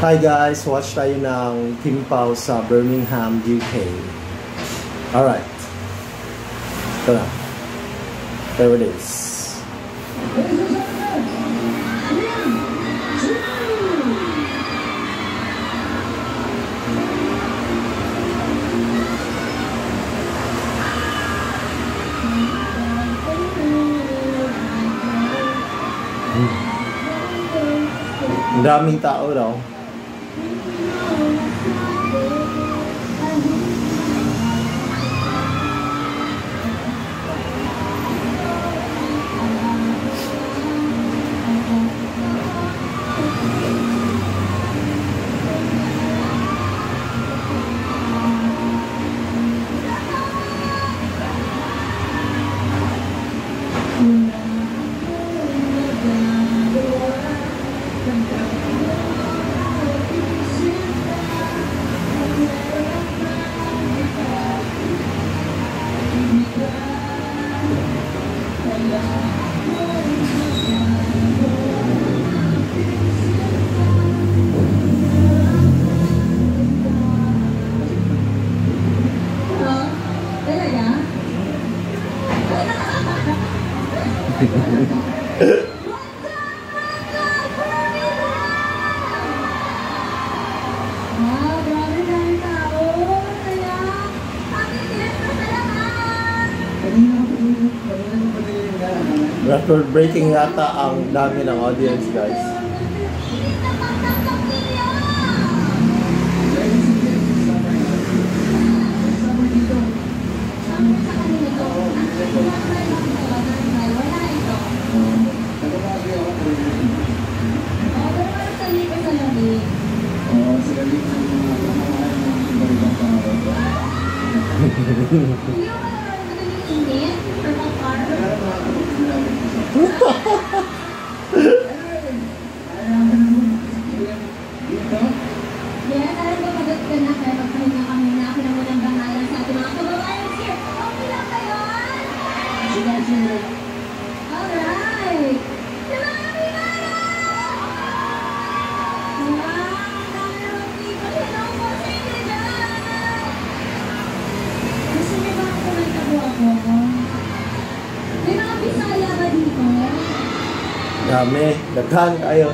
Hi guys, watch tayo ng Kim Pao sa Birmingham, UK. Alright. Ito na. There it is. Ang daming tao daw. Record breaking yata ang dami ng audience, guys. Dami, daghan kayo.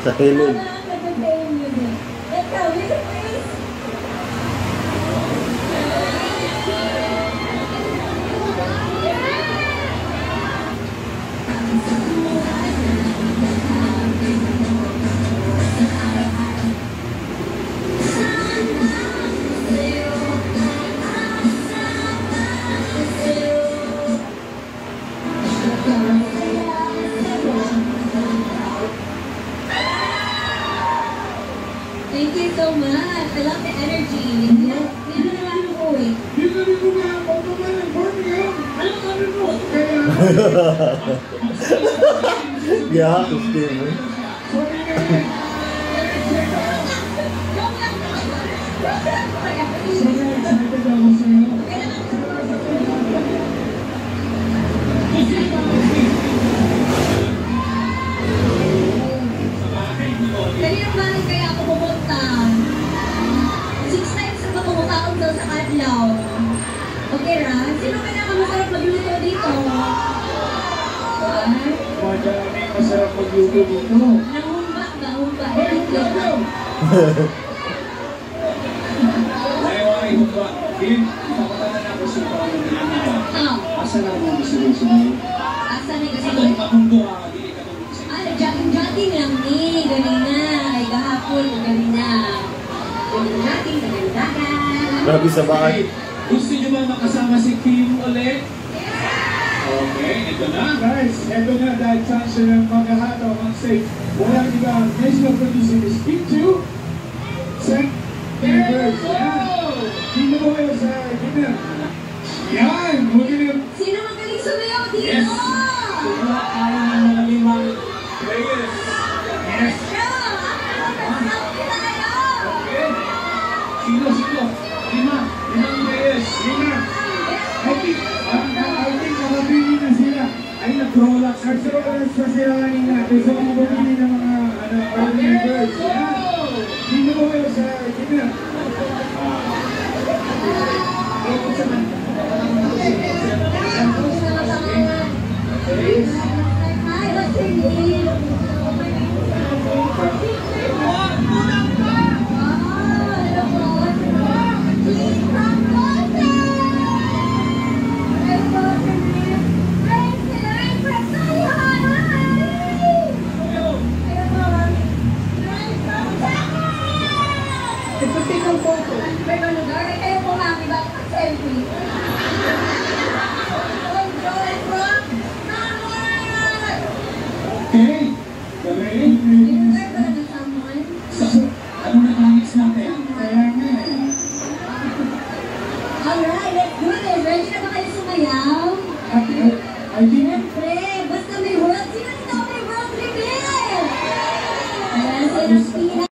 Sa kilid. Yeah, Steven. Kanina ba kaya ako pumunta? 6 times na pumukhaon daw sa kadlaw. Okay, Ra? Sino kaya nakamasarap magluto dito? Madami masarap magluto dito. Nangumba ba? Humba. Ay, humba. Kim, pakatanan ako sa pangalaman. Asa na mo gusto mo? Asa ni kasi Itong kamundo ka, hindi ka tulog sa ah, jogging lang ni. Ganina. Ay, gahapon. Ganina. Jogging, dagan. Grabe sa bahay. Gusto niyo ba makasama si Kim ulit? Okay, ito na. Guys, ito na dahil chance ng maghahataw ang safe. Walang iba ang national producer is Kim 2. Second, Birds. Yan. Dito mo kayo sa dinner. Yan! Sino magaling sumayaw dito? Yes! Sino kaya ng mga limang players? Yes! Okay. Sino? Limang players. I think nakabili na sila. Ay, nag-roll-up. Nag-roll-up sa sila kanina. So, bumili ng mga members. Yan! Dito mo kayo sa dinner. Okay. Galing. Ano na tangis natin? Kaya nga eh. Alright, let's do this. Ready na ba kayo sumayaw? I think Siyempre, basta may world. Sino dito may world reveal? Yes,